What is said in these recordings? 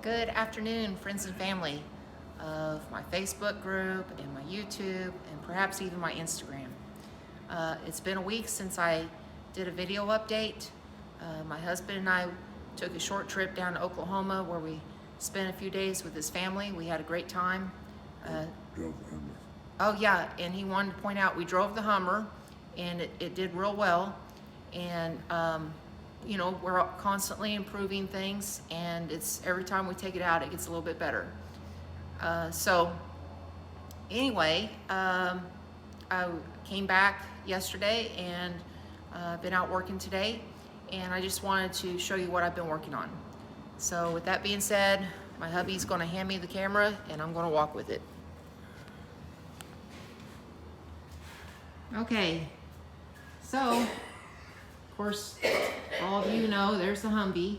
Good afternoon, friends and family of my Facebook group and my YouTube and perhaps even my Instagram. It's been a week since I did a video update. My husband and I took a short trip down to Oklahoma where we spent a few days with his family. We had a great time. Drove the Hummer. Oh yeah, and he wanted to point out we drove the Hummer and it did real well. And you know, we're constantly improving things, and it's every time we take it out, it gets a little bit better. So anyway, I came back yesterday and been out working today, and I just wanted to show you what I've been working on. So with that being said, my hubby's going to hand me the camera, and I'm going to walk with it. Okay, so of course, all of you know there's the Humvee.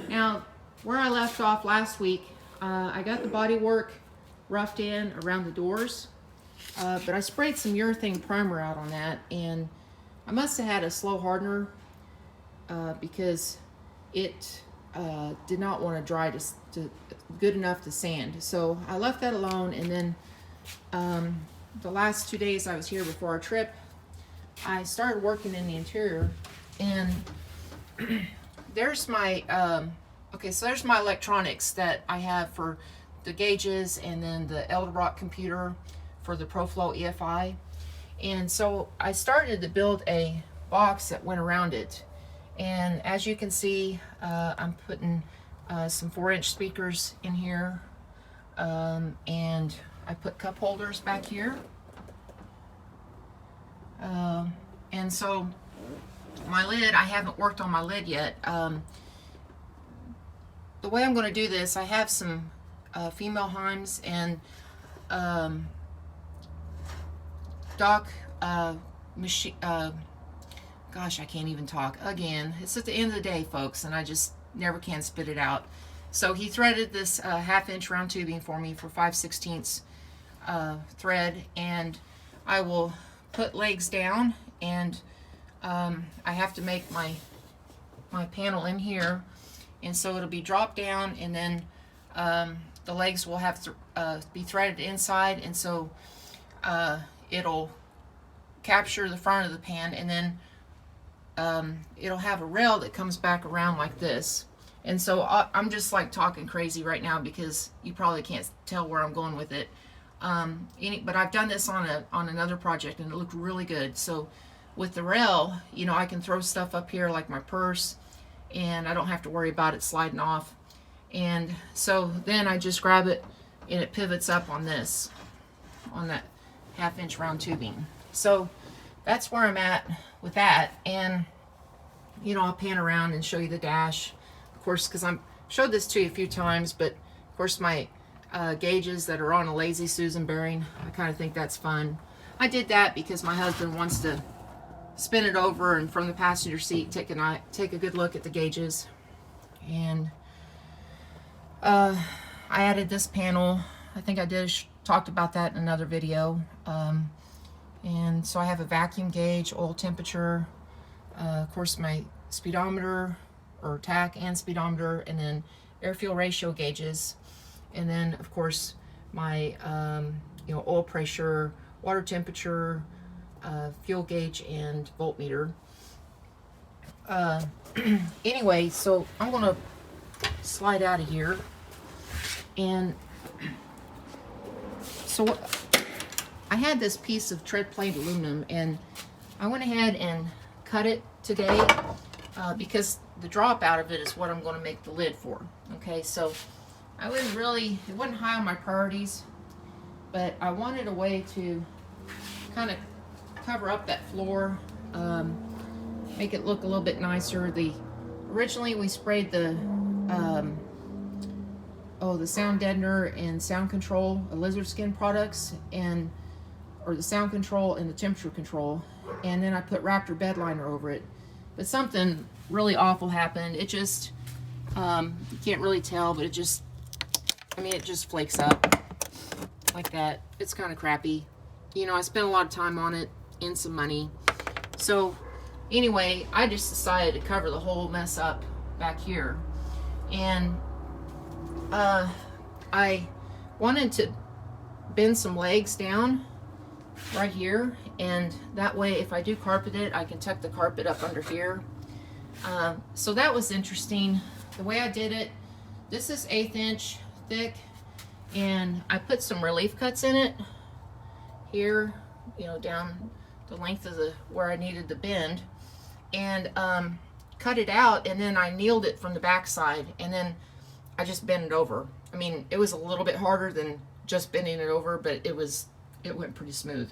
Now, where I left off last week, I got the body work roughed in around the doors, but I sprayed some urethane primer out on that, and I must have had a slow hardener because it did not want to dry to good enough to sand. So I left that alone, and then the last 2 days I was here before our trip, I started working in the interior, and there's my so there's my electronics that I have for the gauges, and then the Eldorot computer for the ProFlow EFI. And so I started to build a box that went around it, and as you can see, I'm putting some 4-inch speakers in here, and I put cup holders back here. And so my lid, I haven't worked on my lid yet. The way I'm going to do this, I have some female Himes and Doc machine. Gosh, I can't even talk. Again, it's at the end of the day, folks, and I just never can spit it out. So he threaded this 1/2-inch round tubing for me for 5/16 thread, and I will put legs down, and I have to make my panel in here, and so it'll be dropped down, and then the legs will have to be threaded inside, and so it'll capture the front of the pan, and then it'll have a rail that comes back around like this. And so I'm just like talking crazy right now because you probably can't tell where I'm going with it. But I've done this on another project, and it looked really good. So with the rail, you know, I can throw stuff up here like my purse, and I don't have to worry about it sliding off. And so then I just grab it, and it pivots up on this, on that 1/2-inch round tubing. So that's where I'm at with that. And you know, I'll pan around and show you the dash, of course, because I've showed this to you a few times, but of course my gauges that are on a Lazy Susan bearing, I kind of think that's fun. I did that because my husband wants to spin it over and from the passenger seat take a good look at the gauges. And I added this panel. I think I talked about that in another video. And so I have a vacuum gauge, oil temperature, of course my speedometer, or tach and speedometer, and then air-fuel ratio gauges. And then, of course, my you know, oil pressure, water temperature, fuel gauge, and voltmeter. Anyway, so I'm going to slide out of here. And so I had this piece of tread plate aluminum, and I went ahead and cut it today because the drop out of it is what I'm going to make the lid for. Okay, so it wasn't high on my priorities, but I wanted a way to kind of cover up that floor, make it look a little bit nicer. Originally we sprayed the sound deadener and sound control, lizard skin products, or the sound control and the temperature control, and then I put Raptor bed liner over it. But something really awful happened. It just, you can't really tell, but it just flakes up like that. It's kind of crappy. You know, I spent a lot of time on it and some money. So anyway, I just decided to cover the whole mess up back here. And I wanted to bend some legs down right here, and that way if I do carpet it, I can tuck the carpet up under here. So that was interesting. The way I did it, this is 1/8 inch thick, and I put some relief cuts in it here, you know, down the length of the where I needed the bend, and cut it out, and then I kneeled it from the back side, and then I just bent it over. I mean, it was a little bit harder than just bending it over, but it went pretty smooth.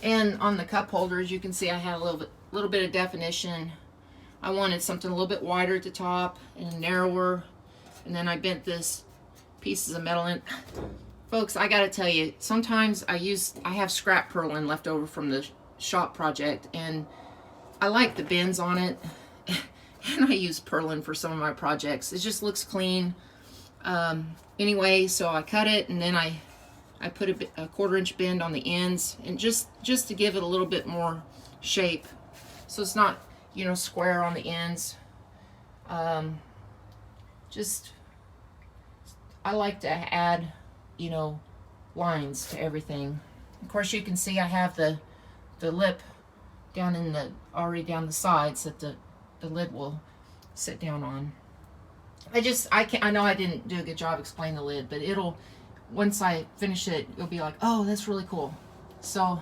And on the cup holders, you can see I had a little bit of definition. I wanted something a little bit wider at the top and narrower, and then I bent this pieces of metal in. Folks, I gotta tell you, sometimes I have scrap purlin left over from the shop project, and I like the bends on it, and I use purlin for some of my projects. It just looks clean. Anyway, so I cut it, and then I put a 1/4 inch bend on the ends, and just to give it a little bit more shape, so it's not, you know, square on the ends. I like to add, you know, lines to everything. Of course, you can see I have the lip down already down the sides that the lid will sit down on. I know I didn't do a good job explaining the lid, but once I finish it, you'll be like, oh, that's really cool. So,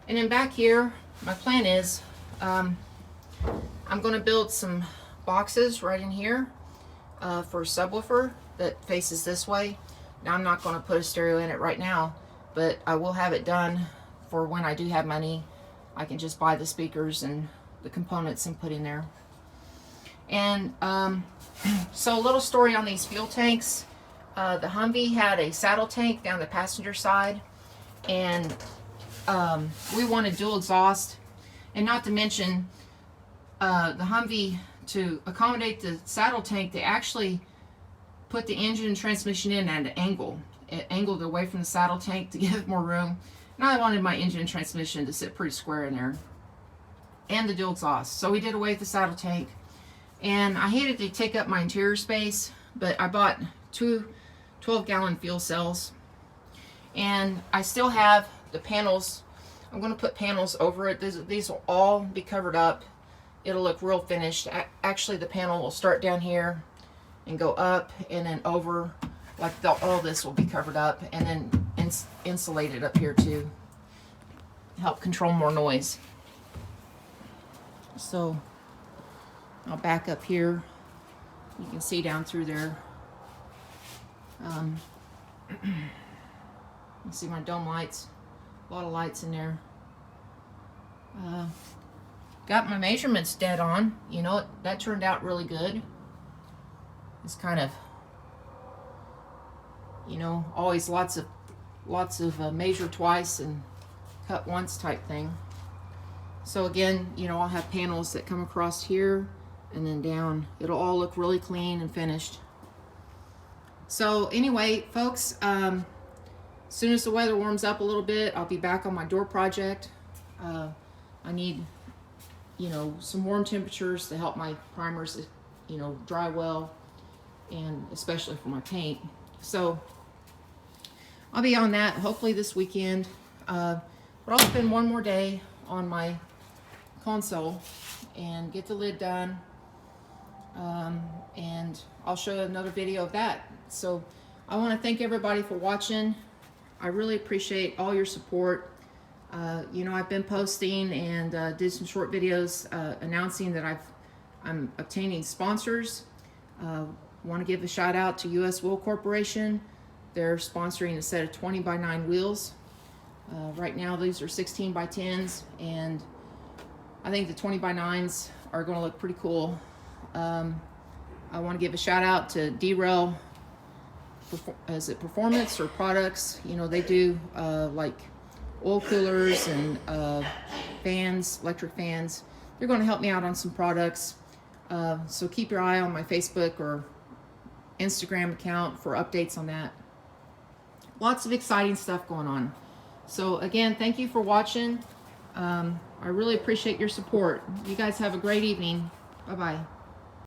and then back here, my plan is, I'm going to build some boxes right in here for a subwoofer that faces this way. Now, I'm not going to put a stereo in it right now, but I will have it done for when I do have money. I can just buy the speakers and the components and put in there. And so a little story on these fuel tanks. The Humvee had a saddle tank down the passenger side, and we wanted dual exhaust, and not to mention the Humvee, to accommodate the saddle tank, they actually put the engine and transmission in at an angle. It angled away from the saddle tank to give it more room. And I wanted my engine and transmission to sit pretty square in there, and the dual exhaust. So we did away with the saddle tank, and I hated to take up my interior space, but I bought 2 12-gallon fuel cells, and I still have the panels. I'm going to put panels over it. These will all be covered up. It'll look real finished. Actually, the panel will start down here and go up and then over, like all this will be covered up, and then insulated up here too, help control more noise. So I'll back up here. You can see down through there. You see my dome lights, a lot of lights in there. Got my measurements dead on. You know, that turned out really good. It's kind of, you know, always lots of measure twice and cut once type thing. So again, you know, I'll have panels that come across here and then down. It'll all look really clean and finished. So anyway, folks, as soon as the weather warms up a little bit, I'll be back on my door project. I need, you know, some warm temperatures to help my primers, you know, dry well, and especially for my paint. So I'll be on that hopefully this weekend. But I'll spend one more day on my console and get the lid done. And I'll show another video of that. So I want to thank everybody for watching. I really appreciate all your support. You know, I've been posting and did some short videos announcing that I'm obtaining sponsors. Want to give a shout out to US Wheel Corporation. They're sponsoring a set of 20x9 wheels. Right now these are 16x10s, and I think the 20x9s are going to look pretty cool. I want to give a shout out to D-Rail. Is it Performance or Products? You know, they do like oil coolers and fans, electric fans. They're going to help me out on some products. So keep your eye on my Facebook or Instagram account for updates on that. Lots of exciting stuff going on. So again, thank you for watching. I really appreciate your support. You guys have a great evening. Bye-bye.